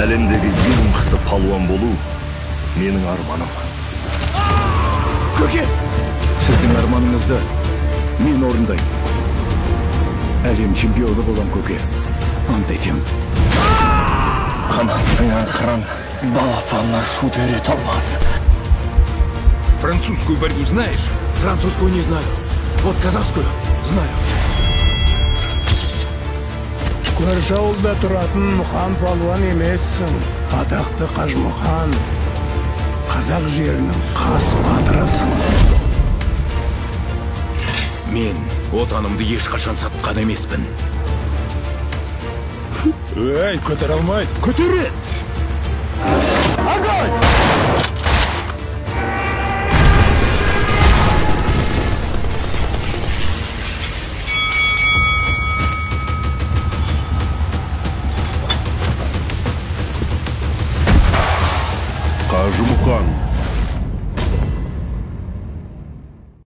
әлемдегі ең мықты палуан болу менің арманым. Көке! Сіздің арманыңызды мен орындаймын. Әлем чемпионы болам, көке. Ант етем. Қанат сыңған қыран балапанына шут үйрете алмас. Французскую борьбу знаешь? Французскую не знаю. Вот казахскую знаю. Көрші ауылда тұратын Мұқан палуан емессің. Атақты Қажымұқан. Қазақ жерінің қас батырысың. Мен отанымды ешқашан сатқан емеспін. Өй, көтер алмайды. Көтере! Огонь! Қажымұқан.